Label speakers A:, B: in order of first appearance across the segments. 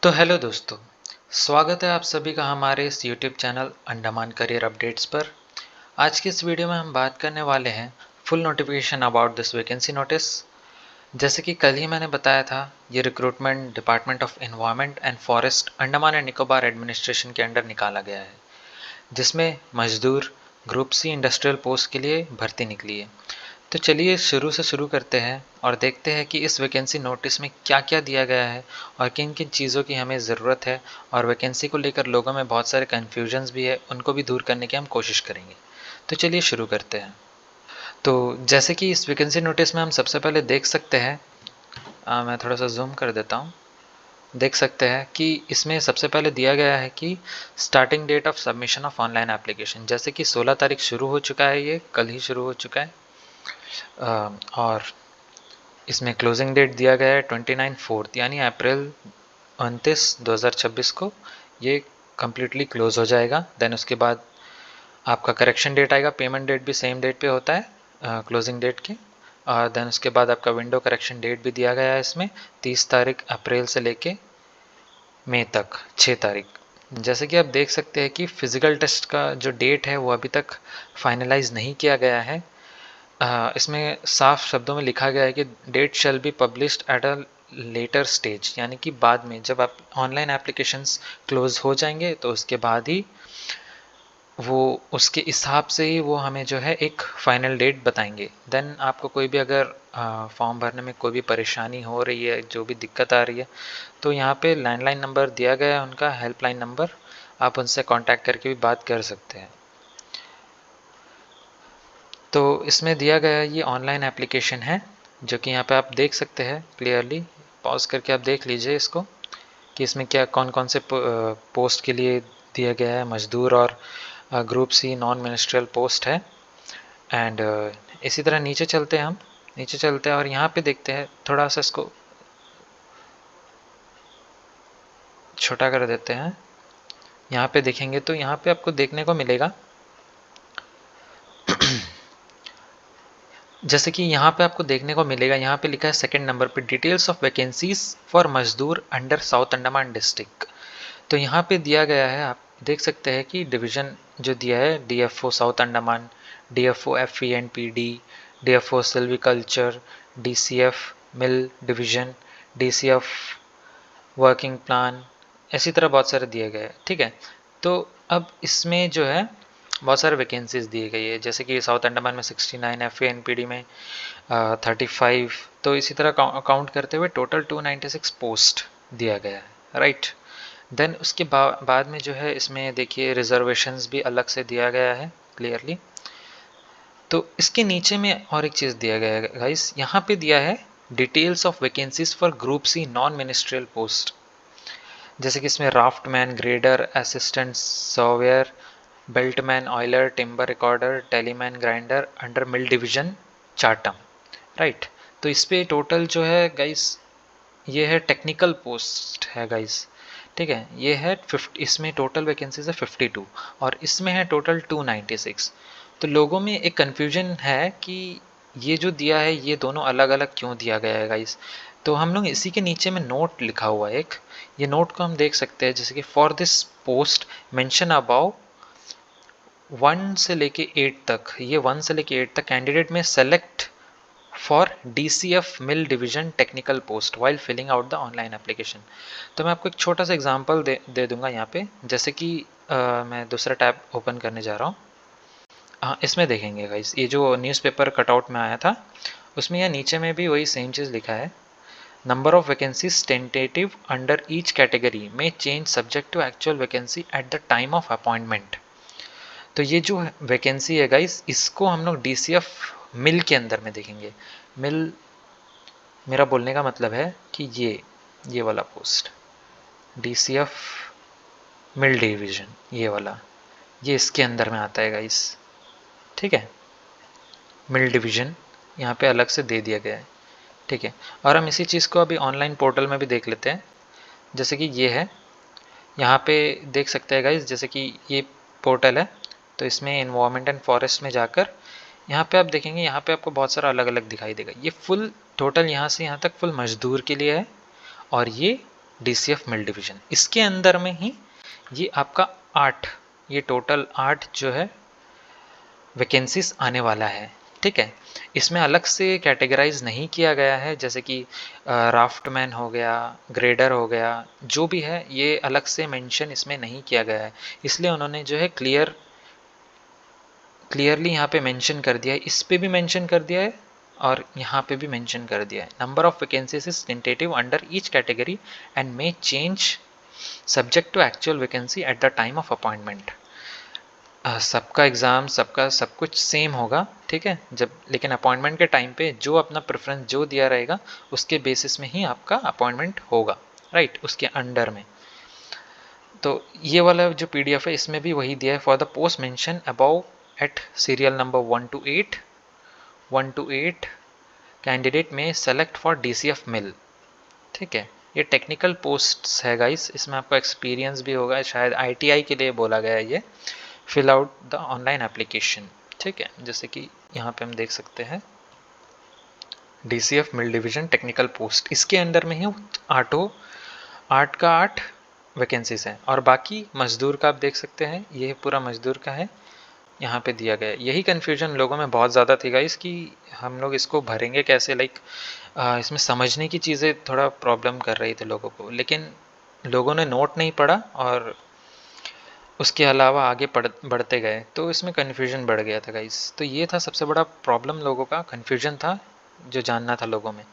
A: तो हेलो दोस्तों, स्वागत है आप सभी का हमारे इस YouTube channel Andaman career updates पर। आज की इस वीडियो में हम बात करने वाले हैं full notification about this vacancy notice. जैसे कि कल ही मैंने बताया था, ये recruitment department of environment and forest Andaman and Nicobar administration के अंडर निकाला गया है, जिसमें मजदूर ग्रुप सी इंडस्ट्रियल पोस्ट के लिए भर्ती निकली है। तो चलिए शुरू से शुरू करते हैं और देखते हैं कि इस वैकेंसी नोटिस में क्या क्या दिया गया है और किन किन चीज़ों की हमें ज़रूरत है, और वैकेंसी को लेकर लोगों में बहुत सारे कन्फ्यूजन्स भी है, उनको भी दूर करने की हम कोशिश करेंगे। तो चलिए शुरू करते हैं। तो जैसे कि इस वैकेंसी नोटिस में हम सबसे पहले देख सकते हैं, मैं थोड़ा सा जूम कर देता हूँ। देख सकते हैं कि इसमें सबसे पहले दिया गया है कि starting date of submission of online application, जैसे कि 16 तारीख शुरू हो चुका है, ये कल ही शुरू हो चुका है। और इसमें क्लोजिंग डेट दिया गया है 29/4 यानी अप्रैल 29/2026 को ये कम्प्लीटली क्लोज हो जाएगा। देन उसके बाद आपका करेक्शन डेट आएगा, पेमेंट डेट भी सेम डेट पे होता है क्लोजिंग डेट के। और देन उसके बाद आपका विंडो करेक्शन डेट भी दिया गया है इसमें 30 तारीख अप्रैल से लेके मई तक 6 तारीख। जैसे कि आप देख सकते हैं कि फिजिकल टेस्ट का जो डेट है वो अभी तक फाइनलाइज नहीं किया गया है। इसमें साफ शब्दों में लिखा गया है कि date shall be published at a later stage, यानी कि बाद में जब आप ऑनलाइन एप्लीकेशंस क्लोज हो जाएंगे तो उसके बाद ही वो उसके हिसाब से ही वो हमें जो है एक फाइनल डेट बताएंगे। देन आपको कोई भी अगर फॉर्म भरने में कोई भी परेशानी हो रही है, जो भी दिक्कत आ रही है, तो यहाँ पे लैंडलाइन नंबर दिया गया है उनका, हेल्पलाइन नंबर, आप उनसे कांटेक्ट करके भी बात कर सकते हैं। तो इसमें दिया गया ये ऑनलाइन एप्लीकेशन है, जो कि यहाँ पे आप देख सकते हैं क्लियरली। पॉज करके आप देख लीजिए इसको कि इसमें क्या कौन कौन से पोस्ट के लिए दिया गया है। मजदूर और group C non ministerial post है। एंड इसी तरह नीचे चलते हैं, हम नीचे चलते हैं और यहाँ पे देखते हैं, थोड़ा सा इसको छोटा कर देते हैं। यहाँ पे देखेंगे तो यहाँ पे आपको देखने को मिलेगा जैसे कि यहाँ पे आपको देखने को मिलेगा, यहाँ पे लिखा है सेकंड नंबर पे डिटेल्स ऑफ वैकेंसीज फॉर मजदूर अंडर साउथ अंडमान डिस्ट्रिक्ट। तो यहाँ पे दिया गया है, आप देख सकते हैं कि डिवीजन जो दिया है, DFO south Andaman, DFO FENPD, DFO silviculture, DCF mill division, DCF working plan, इसी तरह बहुत सारे दिए गए हैं। ठीक है, तो अब इसमें जो है बहुत सारे वैकेंसीज दी गई है, जैसे कि साउथ अंडमान में 69, FENPD में 35। तो इसी तरह काउंट करते हुए टोटल 296 पोस्ट दिया गया है, राइट। देन उसके बाद में जो है इसमें देखिए रिजर्वेशंस भी अलग से दिया गया है क्लियरली। तो इसके नीचे में और एक चीज़ दिया गया है गाइस, यहाँ पे दिया है details of vacancies for group C non ministerial post, जैसे कि इसमें raftman, grader, assistant surveyor, beltman, oiler, timber recorder, tallyman, grinder under mill division Chatham, right. तो इस पे टोटल जो है गाइस, ये है टेक्निकल पोस्ट है गाइस। ठीक है, ये है 50, इसमें टोटल वैकेंसीज है 52 और इसमें है टोटल 296। तो लोगों में एक कन्फ्यूजन है कि ये जो दिया है ये दोनों अलग अलग क्यों दिया गया है गाइस। तो हम लोग इसी के नीचे में नोट लिखा हुआ है एक, ये नोट को हम देख सकते हैं, जैसे कि for this post mention above 1 से लेके 8 तक, ये 1 से लेके 8 तक कैंडिडेट में select for DCF mill division technical post while filling out the online application. तो मैं आपको एक छोटा सा एग्जांपल दे दूंगा यहाँ पे, जैसे कि मैं दूसरा टैब ओपन करने जा रहा हूँ। हाँ, इसमें देखेंगे गाइस, ये जो न्यूज़पेपर कटआउट में आया था उसमें या नीचे में भी वही सेम चीज़ लिखा है, number of vacancies tentative under each category में change subject to actual vacancy at the time of appointment. तो ये जो वैकेंसी है गाइस, इसको हम लोग DCF मिल के अंदर में देखेंगे। मिल, मेरा बोलने का मतलब है कि ये वाला पोस्ट DCF मिल डिवीजन, ये वाला, ये इसके अंदर में आता है गाइस। ठीक है, मिल डिवीजन यहाँ पे अलग से दे दिया गया है। ठीक है, और हम इसी चीज़ को अभी ऑनलाइन पोर्टल में भी देख लेते हैं, जैसे कि ये है, यहाँ पे देख सकते हैं गाइस, जैसे कि ये पोर्टल है। तो इसमें इन्वायरमेंट एंड फॉरेस्ट में जाकर यहाँ पे आप देखेंगे, यहाँ पे आपको बहुत सारा अलग अलग दिखाई देगा। ये फुल टोटल यहाँ से यहाँ तक फुल मजदूर के लिए है, और ये DCF मिल डिवीजन, इसके अंदर में ही ये आपका 8, ये टोटल 8 जो है वैकेंसीज आने वाला है। ठीक है, इसमें अलग से कैटेगराइज नहीं किया गया है, जैसे कि राफ्टमैन हो गया, ग्रेडर हो गया, जो भी है ये अलग से मेंशन इसमें नहीं किया गया है, इसलिए उन्होंने जो है क्लियरली यहाँ पे मेंशन कर दिया है, इस पे भी मेंशन कर दिया है और यहाँ पे भी मेंशन कर दिया है। Number of vacancies is tentative under each category and may change subject to actual vacancy at the time of appointment. सबका एग्ज़ाम सबका सब कुछ सेम होगा, ठीक है, जब लेकिन अपॉइंटमेंट के टाइम पे जो अपना प्रेफरेंस जो दिया रहेगा उसके बेसिस में ही आपका अपॉइंटमेंट होगा, राइट, उसके अंडर में। तो ये वाला जो PDF है इसमें भी वही दिया है, for the post mention above at serial number 1 to 8 candidate में सेलेक्ट फॉर DCF मिल। ठीक है, ये टेक्निकल पोस्ट्स है गाइस, इसमें आपका एक्सपीरियंस भी होगा, शायद ITI के लिए बोला गया है ये। Fill out the online application. ठीक है, जैसे कि यहाँ पे हम देख सकते हैं DCF mill division technical post, इसके अंडर में ही 8 का 8 वैकेंसीज हैं, और बाकी मजदूर का आप देख सकते हैं, ये पूरा मजदूर का है, यहाँ पे दिया गया है। यही कन्फ्यूजन लोगों में बहुत ज़्यादा थी गाइस कि हम लोग इसको भरेंगे कैसे, लाइक इसमें समझने की चीज़ें थोड़ा प्रॉब्लम कर रही थी लोगों को, लेकिन लोगों ने नोट नहीं पढ़ा और उसके अलावा आगे बढ़ते गए तो इसमें कन्फ्यूजन बढ़ गया था गाइस। तो ये था सबसे बड़ा प्रॉब्लम, लोगों का कन्फ्यूजन था जो जानना था लोगों में।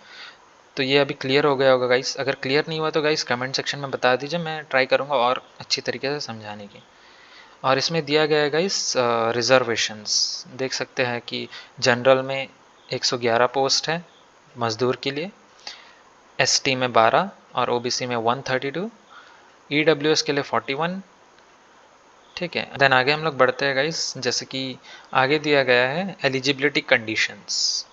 A: तो ये अभी क्लियर हो गया होगा गाइस, अगर क्लियर नहीं हुआ तो गाइस कमेंट सेक्शन में बता दीजिए, मैं ट्राई करूँगा और अच्छी तरीके से समझाने की। और इसमें दिया गया है गाइस रिजर्वेशंस, देख सकते हैं कि जनरल में 111 पोस्ट है मजदूर के लिए, ST में 12 और OBC में 132, EWS के लिए 41। ठीक है, देन आगे हम लोग बढ़ते हैं गाइस, जैसे कि आगे दिया गया है एलिजिबिलिटी कंडीशंस।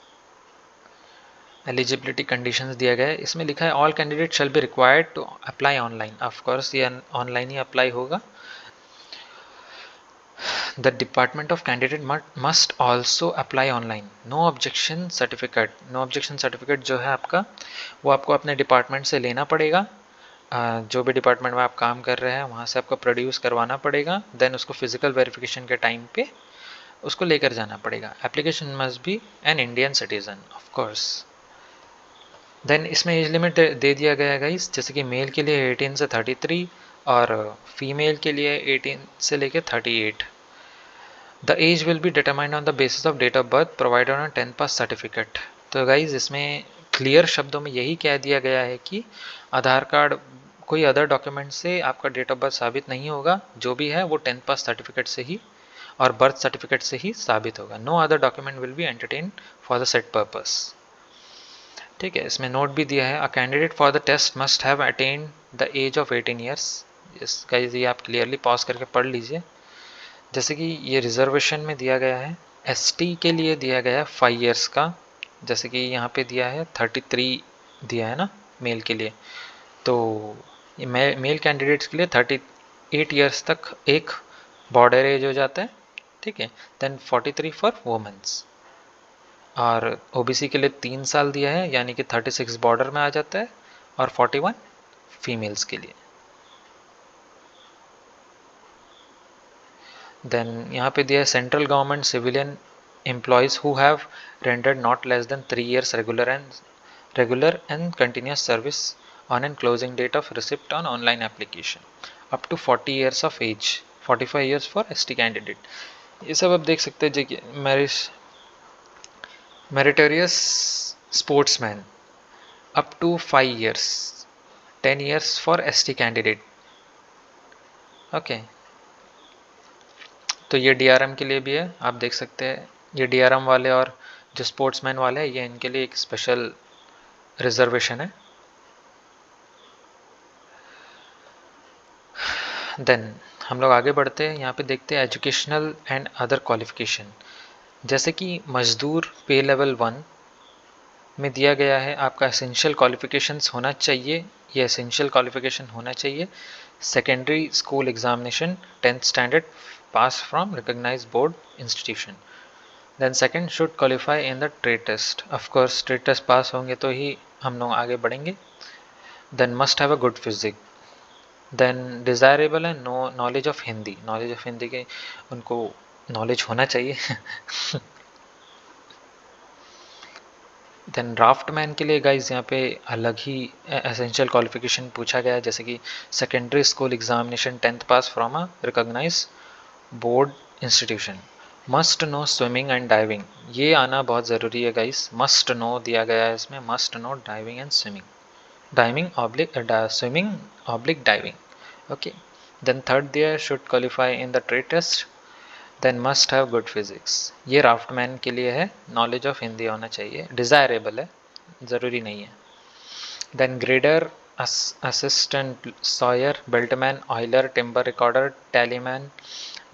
A: एलिजिबिलिटी कंडीशंस दिया गया है, इसमें लिखा है all candidate shall be required to apply online. Of course ये ऑनलाइन ही अप्लाई होगा। The department of candidate must also apply online. No objection certificate, no objection certificate जो है आपका वो आपको अपने डिपार्टमेंट से लेना पड़ेगा, जो भी डिपार्टमेंट में आप काम कर रहे हैं वहाँ से आपको प्रोड्यूस करवाना पड़ेगा, देन उसको फिजिकल वेरिफिकेशन के टाइम पे उसको लेकर जाना पड़ेगा। Application must be an Indian citizen of course. Then इसमें एज लिमिट दे दिया गया है गाइस, जैसे कि मेल के लिए 18 से 33 और फीमेल के लिए 18 से लेकर 38। The age will be determined on the basis of date of birth provided on 10th pass certificate. तो गाइज इसमें क्लियर शब्दों में यही कह दिया गया है कि आधार कार्ड कोई अदर डॉक्यूमेंट से आपका डेट ऑफ बर्थ साबित नहीं होगा, जो भी है वो 10th पास सर्टिफिकेट से ही और बर्थ सर्टिफिकेट से ही साबित होगा। No other document will be entertain for the set purpose. ठीक है, इसमें नोट भी दिया है a candidate for the test must have attend the age of 18 years. इस गाइज ये आप क्लियरली पॉज करके पढ़ लीजिए। जैसे कि ये रिजर्वेशन में दिया गया है, ST के लिए दिया गया है 5 ईयर्स का, जैसे कि यहाँ पे दिया है 33 दिया है ना मेल के लिए, तो ये मेल कैंडिडेट्स के लिए 38 ईयर्स तक एक बॉर्डर एज हो जाता है। ठीक है, देन 43 फॉर वुमेन्स, और OBC के लिए 3 साल दिया है, यानी कि 36 बॉर्डर में आ जाता है, और 41 फीमेल्स के लिए। देन यहाँ पे दिया है central government civilian employees who have rendered not less than 3 years regular and continuous service on and closing date of receipt on online application up to 40 years of age, 45 years for ST candidate। ये सब आप देख सकते हैं जी। Meritorious sportsman up to 5 years, 10 years for ST candidate। Okay, तो ये DRM के लिए भी है, आप देख सकते हैं ये DRM वाले और जो स्पोर्ट्समैन वाले हैं ये इनके लिए एक स्पेशल रिजर्वेशन है। देन हम लोग आगे बढ़ते हैं, यहाँ पे देखते हैं एजुकेशनल एंड अदर क्वालिफिकेशन। जैसे कि मजदूर पे लेवल 1 में दिया गया है आपका एसेंशियल क्वालिफिकेशंस होना चाहिए, ये एसेंशियल क्वालिफिकेशन होना चाहिए secondary school examination 10th standard pass from recognised board institution. Then second should qualify in the trade test, of course trade test pass होंगे तो ही हम लोग आगे बढ़ेंगे। Then must have a good physique, then desirable है no knowledge of Hindi, knowledge of Hindi के उनको नॉलेज होना चाहिए। देन ड्राफ्टमैन के लिए गाइज यहाँ पे अलग ही एसेंशियल क्वालिफिकेशन पूछा गया है, जैसे कि secondary school examination 10th pass from a recognise board institution, must know swimming and diving, ये आना बहुत ज़रूरी है गाइस, मस्ट नो दिया गया है इसमें, must know diving and swimming, diving oblique swimming oblique diving, okay. Then third दिया should qualify in the trade test, then must have good physics, ये राफ्टमैन के लिए है, नॉलेज ऑफ हिंदी होना चाहिए, डिज़ायरेबल है, ज़रूरी नहीं है। Then grader, assistant sawyer, beltman, oiler, timber recorder, tallyman,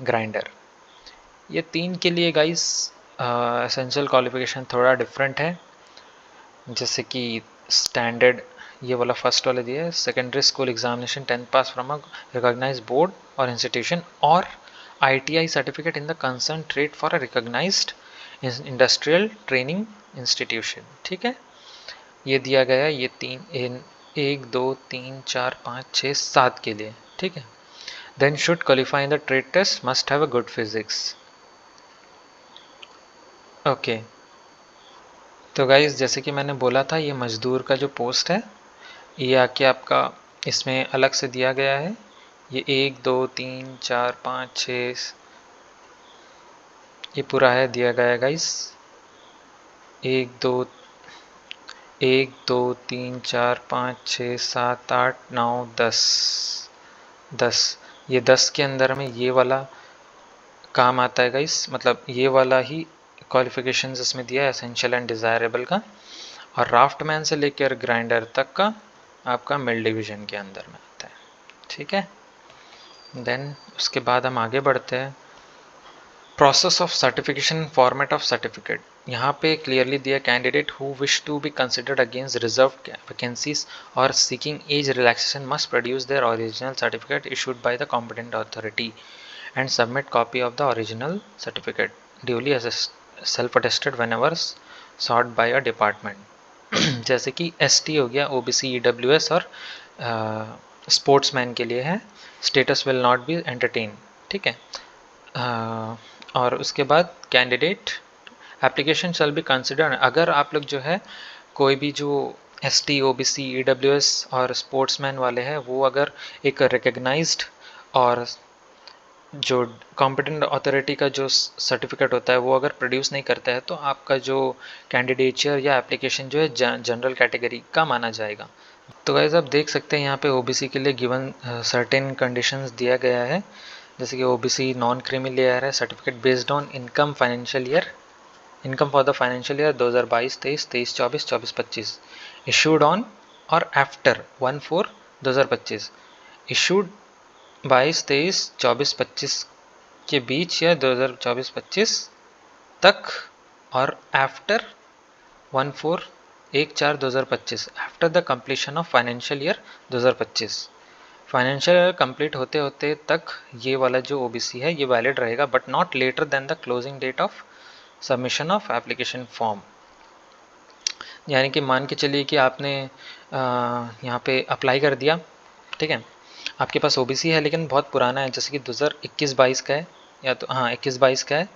A: grinder, ये तीन के लिए गाइस एसेंशियल क्वालिफिकेशन थोड़ा डिफरेंट है, जैसे कि स्टैंडर्ड ये वाला फर्स्ट वाला दिया है, secondary school examination 10th pass from a recognised board और इंस्टीट्यूशन, और ITI certificate in the concern trade for a recognised industrial training institution, ठीक है। ये दिया गया है, ये तीन इन 1 2 3 4 5 6 7 के लिए, ठीक है। Then should qualify in the trade test, must have a good physics, okay. तो गाइज़ जैसे कि मैंने बोला था, ये मज़दूर का जो पोस्ट है ये आके आपका इसमें अलग से दिया गया है, ये 1 2 3 4 5 6 ये पूरा है दिया गया है गाइस, 1 2 3 4 5 6 7 8 9 10 10, ये 10 के अंदर में ये वाला काम आता है गाइस, मतलब ये वाला ही क्वालिफिकेशंस इसमें दिया है एसेंशियल एंड डिज़ायरेबल का, और राफ्टमैन से लेकर ग्राइंडर तक का आपका मिल डिवीजन के अंदर में आता है, ठीक है। देन उसके बाद हम आगे बढ़ते हैं, process of certification, format of certificate, यहाँ पे क्लियरली दिया candidate who wish to be considered against reserved vacancies और seeking age relaxation must produce their original certificate issued by the competent authority and submit copy of the original certificate duly self attested whenever sought by a department। जैसे कि ST हो गया, OBC, EWS और sportsman के लिए है, status will not be entertain, ठीक है। और उसके बाद candidate application shall be consider, अगर आप लोग जो है कोई भी जो ST, OBC, EWS और स्पोर्ट्समैन वाले हैं वो अगर एक रिकग्नाइज्ड और जो कॉम्पिटेंट अथॉरिटी का जो सर्टिफिकेट होता है वो अगर प्रोड्यूस नहीं करता है तो आपका जो कैंडिडेचर या एप्लीकेशन जो है जनरल कैटेगरी का माना जाएगा। तो गाइस आप देख सकते हैं यहाँ पे OBC के लिए गिवन सर्टेन कंडीशंस दिया गया है, जैसे कि OBC नॉन क्रीमी लेयर है, certificate based on income financial year, income for the financial year 2022-23, 23-24, 24-25, issued on और आफ्टर 1/4/2025, इशूड 22-23, 24-25 के बीच या 2024-25 तक, और after 1/4/1/4/2025, after the completion of financial year 2025, financial year complete होते होते तक ये वाला जो OBC है ये वैलिड रहेगा, but not later than the closing date of submission of application form. यानी कि मान के चलिए कि आपने यहाँ पे अप्लाई कर दिया, ठीक है, आपके पास OBC है लेकिन बहुत पुराना है, जैसे कि 2021-22 का है, या तो हाँ 21-22 का है,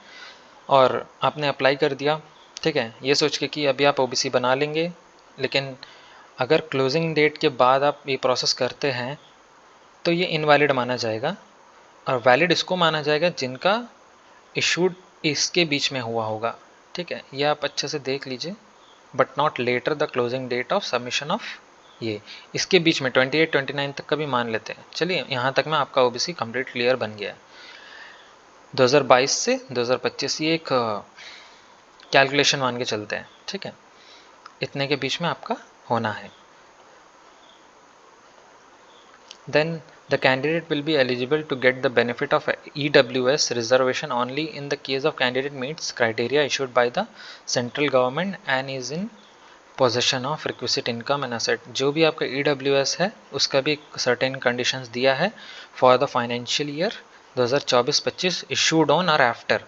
A: और आपने अप्लाई कर दिया, ठीक है, ये सोच के कि अभी आप OBC बना लेंगे, लेकिन अगर क्लोजिंग डेट के बाद आप ये प्रोसेस करते हैं तो ये इनवैलिड माना जाएगा, और वैलिड इसको माना जाएगा जिनका इशूड इसके बीच में हुआ होगा, ठीक है, ये आप अच्छे से देख लीजिए, but not later the closing date of submission of, ये इसके बीच में 28-29 तक का भी मान लेते हैं, चलिए यहाँ तक में आपका OBC कंप्लीट क्लियर बन गया है। 2022 से 2025 ये एक कैलकुलेशन मान के चलते हैं, ठीक है, इतने के बीच में आपका होना है। Then the candidate will be eligible to get the benefit of EWS reservation only in the case of candidate meets criteria issued by the central government and is in possession of requisite income and asset, जो भी आपका EWS है उसका भी certain conditions दिया है for the financial year 2024-25, issued on और after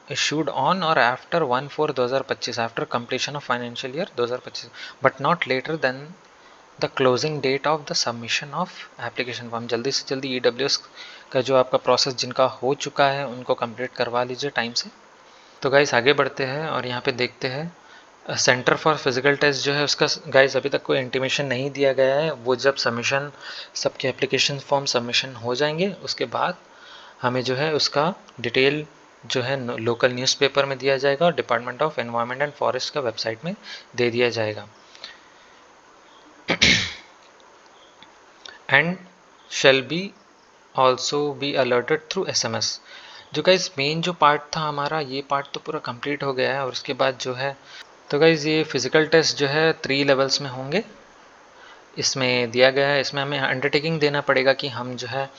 A: issued on or after 1/4/2025, after completion of financial year 2025, but not later than the closing date of the submission of application form. जल्दी से जल्दी EWS का जो आपका process जिनका हो चुका है उनको कंप्लीट करवा लीजिए टाइम से। तो गाइस आगे बढ़ते हैं और यहाँ पे देखते हैं सेंटर फॉर फिजिकल टेस्ट जो है उसका गाइस अभी तक कोई इंटीमेशन नहीं दिया गया है। वो जब सबमिशन सबके एप्लीकेशन फॉर्म सबमिशन हो जाएंगे उसके बाद हमें जो है उसका डिटेल जो है लोकल न्यूज़पेपर में दिया जाएगा और department of environment and forest का वेबसाइट में दे दिया जाएगा। And shall be also be alerted through SMS। जो गाइज मेन जो पार्ट था हमारा ये पार्ट तो पूरा कंप्लीट हो गया है और उसके बाद जो है तो गाइज ये फिजिकल टेस्ट जो है 3 लेवल्स में होंगे इसमें दिया गया है। इसमें हमें अंडरटेकिंग देना पड़ेगा कि हम जो है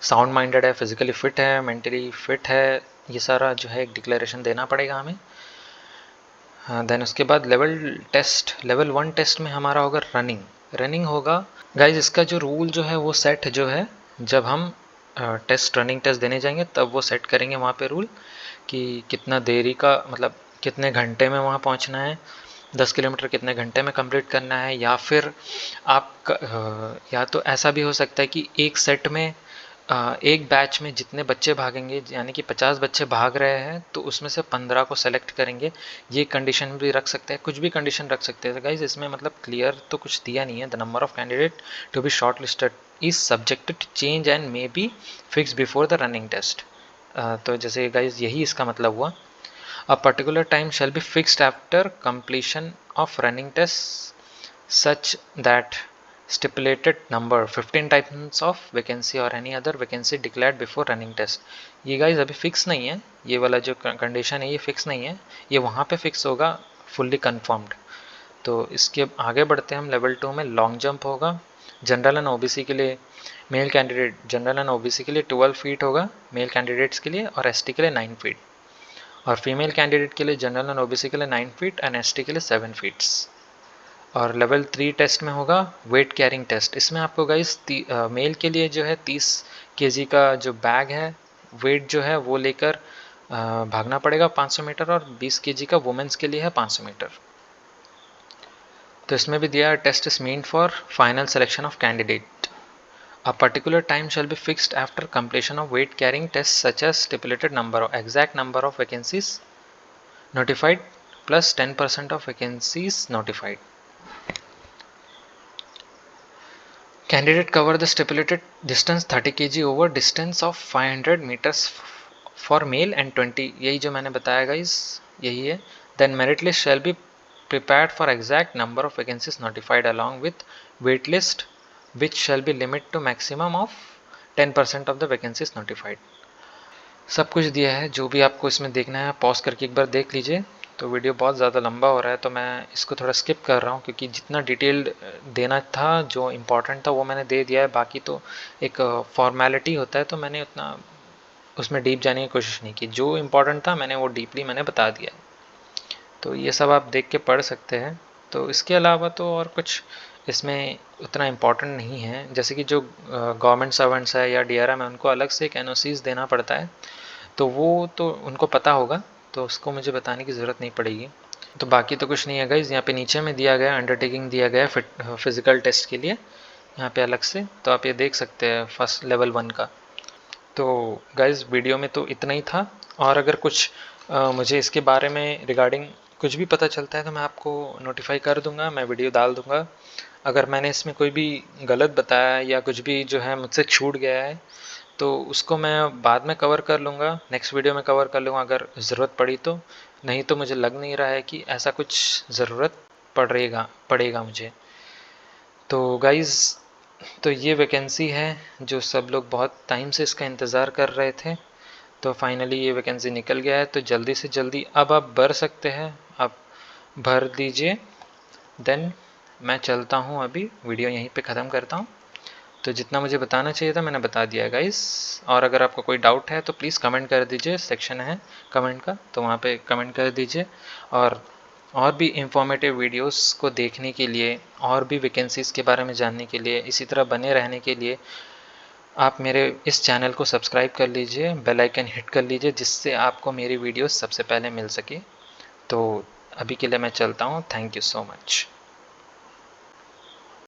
A: साउंड माइंडेड है, फिजिकली फिट है, मेंटली फिट है, ये सारा जो है एक डिक्लेरेशन देना पड़ेगा हमें। हाँ, देन उसके बाद लेवल 1 टेस्ट में हमारा होगा रनिंग होगा। गाइज इसका जो रूल जो है वो सेट जो है जब हम रनिंग टेस्ट देने जाएंगे तब वो सेट करेंगे वहाँ पे रूल कि कितना देरी का मतलब कितने घंटे में वहाँ पहुँचना है, 10 किलोमीटर कितने घंटे में कंप्लीट करना है, या फिर आप या तो ऐसा भी हो सकता है कि एक सेट में एक बैच में जितने बच्चे भागेंगे यानी कि 50 बच्चे भाग रहे हैं तो उसमें से 15 को सेलेक्ट करेंगे। ये कंडीशन भी रख सकते हैं, कुछ भी कंडीशन रख सकते हैं गाइज। इसमें मतलब क्लियर तो कुछ दिया नहीं है। The number of candidate to be short listed is subjected to change and may be fix before the running test. तो जैसे गाइज यही इसका मतलब हुआ। A particular time shall be fixed after completion of running test such that stipulated number 15 types of vacancy or any other vacancy declared before running test। ये guys अभी fix नहीं है, ये वाला जो कंडीशन है ये फिक्स नहीं है, ये वहाँ पे फिक्स होगा फुल्ली कन्फर्म्ड। तो इसके आगे बढ़ते हैं हम। लेवल 2 में लॉन्ग जंप होगा। जनरल एंड OBC के लिए male candidate general and OBC के लिए 12 फीट होगा मेल कैंडिडेट्स के लिए, और ST के लिए 9 फीट, और फीमेल कैंडिडेट के लिए जनरल एंड OBC के लिए 9 फीट एंड ST के लिए 7 फीट्स। और लेवल 3 टेस्ट में होगा वेट कैरिंग टेस्ट। इसमें आपको गाइस मेल के लिए जो है 30 kg का जो बैग है वेट जो है वो लेकर भागना पड़ेगा 500 मीटर, और 20 kg का वुमेन्स के लिए है 500 मीटर। तो इसमें भी दिया test is mean for final selection of candidate. A particular time shall be fixed after completion of weight carrying test such as stipulated number of exact number of vacancies notified plus 10% of vacancies notified. Candidate cover the stipulated distance 30 kg over distance of 500 meters for male and 20, यही जो मैंने बताया guys यही है। Then merit list shall be prepared for exact number of vacancies notified along with wait list which shall be limit to maximum of 10% of the vacancies notified। सब कुछ दिया है, जो भी आपको इसमें देखना है पॉज करके एक बार देख लीजिए। तो वीडियो बहुत ज़्यादा लंबा हो रहा है तो मैं इसको थोड़ा स्किप कर रहा हूँ क्योंकि जितना डिटेल्ड देना था जो इम्पोर्टेंट था वो मैंने दे दिया है। बाकी तो एक फॉर्मेलिटी होता है तो मैंने उतना उसमें डीप जाने की कोशिश नहीं की। जो इम्पोर्टेंट था मैंने वो डीपली मैंने बता दिया। तो ये सब आप देख के पढ़ सकते हैं। तो इसके अलावा तो और कुछ इसमें उतना इम्पोर्टेंट नहीं है। जैसे कि जो गवर्नमेंट सर्वेंट्स है या DRM है उनको अलग से एक NOCs देना पड़ता है, तो वो तो उनको पता होगा, तो उसको मुझे बताने की ज़रूरत नहीं पड़ेगी। तो बाकी तो कुछ नहीं है गाइज। यहाँ पे नीचे में दिया गया अंडरटेकिंग दिया गया फिजिकल टेस्ट के लिए यहाँ पे अलग से, तो आप ये देख सकते हैं फर्स्ट लेवल 1 का। तो गाइज वीडियो में तो इतना ही था, और अगर कुछ मुझे इसके बारे में रिगार्डिंग कुछ भी पता चलता है तो मैं आपको नोटिफाई कर दूंगा, मैं वीडियो डाल दूंगा। अगर मैंने इसमें कोई भी गलत बताया या कुछ भी जो है मुझसे छूट गया है तो उसको मैं बाद में कवर कर लूँगा, नेक्स्ट वीडियो में कवर कर लूँगा अगर ज़रूरत पड़ी तो। नहीं तो मुझे लग नहीं रहा है कि ऐसा कुछ ज़रूरत पड़ेगा मुझे। तो गाइज़ तो ये वैकेंसी है जो सब लोग बहुत टाइम से इसका इंतज़ार कर रहे थे। तो फाइनली ये वैकेंसी निकल गया है, तो जल्दी से जल्दी अब आप भर सकते हैं, आप भर दीजिए। देन मैं चलता हूँ, अभी वीडियो यहीं पे ख़त्म करता हूँ। तो जितना मुझे बताना चाहिए था मैंने बता दिया गाइस। और अगर आपको कोई डाउट है तो प्लीज़ कमेंट कर दीजिए, सेक्शन है कमेंट का तो वहाँ पे कमेंट कर दीजिए। और भी इंफॉर्मेटिव वीडियोस को देखने के लिए और भी वैकेंसीज़ के बारे में जानने के लिए इसी तरह बने रहने के लिए आप मेरे इस चैनल को सब्सक्राइब कर लीजिए, बेल आइकन हिट कर लीजिए जिससे आपको मेरी वीडियोस सबसे पहले मिल सके। तो अभी के लिए मैं चलता हूँ। Thank you so much.